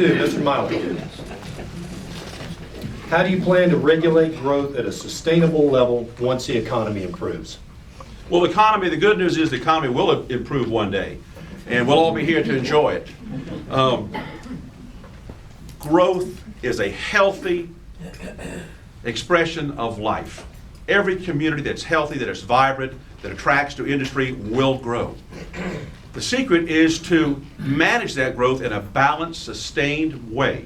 Mr. Mayoral. How do you plan to regulate growth at a sustainable level once the economy improves? Well, the good news is the economy will improve one day, and we'll all be here to enjoy it. Growth is a healthy expression of life. Every community that's healthy, that is vibrant, that attracts to industry will grow. The secret is to manage that growth in a balanced, sustained way,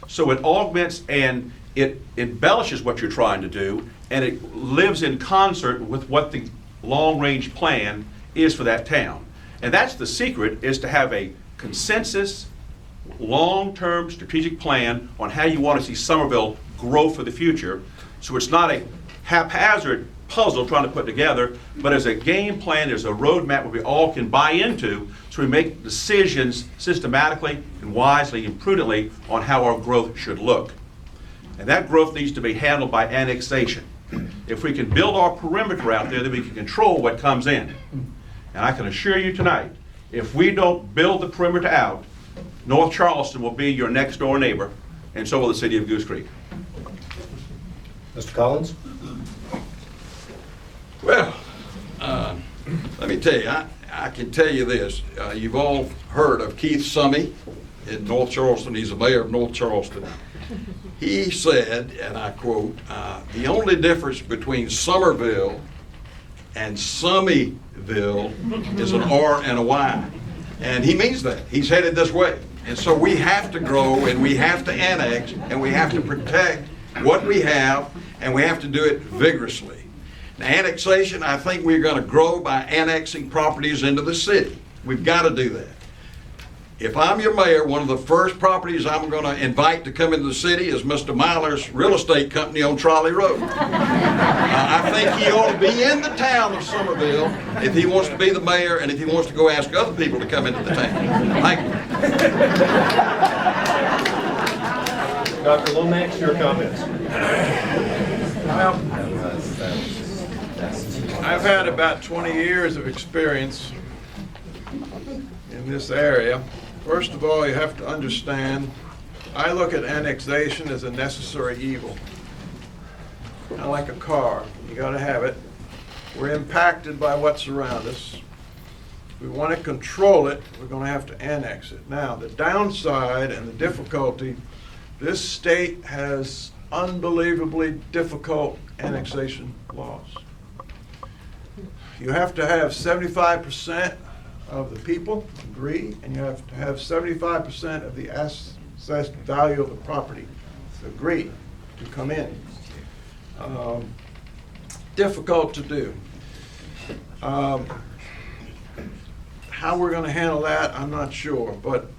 so it augments and it embellishes what you're trying to do, and it lives in concert with what the long-range plan is for that town. And that's the secret, is to have a consensus, long-term strategic plan on how you want to see Summerville grow for the future. So it's not a haphazard puzzle trying to put together, but as a game plan, there's a roadmap where we all can buy into, so we make decisions systematically and wisely and prudently on how our growth should look. And that growth needs to be handled by annexation. If we can build our perimeter out there, then we can control what comes in. And I can assure you tonight, if we don't build the perimeter out, North Charleston will be your next door neighbor, and so will the city of Goose Creek. Mr. Collins? Well, let me tell you, I can tell you this. You've all heard of Keith Summey in North Charleston. He's the mayor of North Charleston. He said, and I quote, the only difference between Summerville and Summeyville is an R and a Y. And he means that. He's headed this way. And so we have to grow, and we have to annex, and we have to protect what we have, and we have to do it vigorously. Now, annexation, I think we're going to grow by annexing properties into the city. We've got to do that. If I'm your mayor, one of the first properties I'm going to invite to come into the city is Mr. Myler's real estate company on Trolley Road. I think he ought to be in the town of Summerville if he wants to be the mayor, and if he wants to go ask other people to come into the town. Thank you. Dr. Lomax, your comments. I've had about 20 years of experience in this area. First of all, you have to understand, I look at annexation as a necessary evil. Kind of like a car, you got to have it. We're impacted by what's around us. If we want to control it, we're going to have to annex it. Now, the downside and the difficulty, this state has unbelievably difficult annexation laws. You have to have 75% of the people agree, and you have to have 75% of the assessed value of the property agree to come in. Difficult to do. How we're going to handle that, I'm not sure, but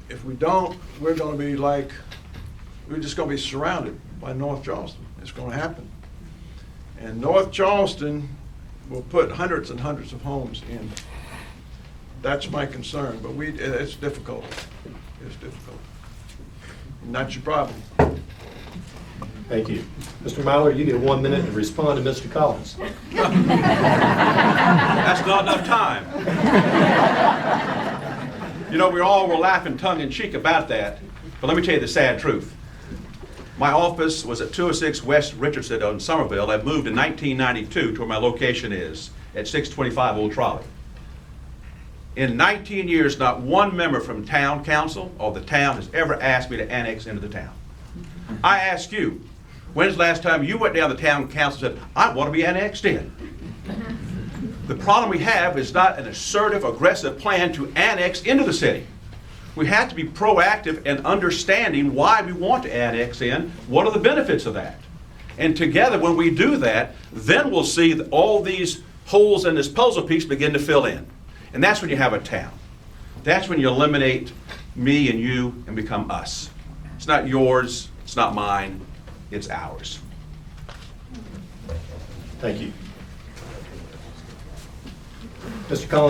if we don't, we're going to be like, we're just going to be surrounded by North Charleston. It's going to happen. And North Charleston will put hundreds and hundreds of homes in. That's my concern, but it's difficult. It's difficult. Not your problem. Thank you. Mr. Mayoral, you get 1 minute to respond to Mr. Collins. That's not enough time. You know, we all were laughing tongue-in-cheek about that, but let me tell you the sad truth. My office was at 206 West Richardson in Summerville. I moved in 1992 to where my location is, at 625 Old Trolley. In 19 years, not one member from town council or the town has ever asked me to annex into the town. I ask you, when's the last time you went down to the town council and said, I want to be annexed in? The problem we have is not an assertive, aggressive plan to annex into the city. We have to be proactive in understanding why we want to annex in, what are the benefits of that. And together, when we do that, then we'll see that all these holes in this puzzle piece begin to fill in. And that's when you have a town. That's when you eliminate me and you and become us. It's not yours, it's not mine, it's ours. Thank you. Mr. Collins.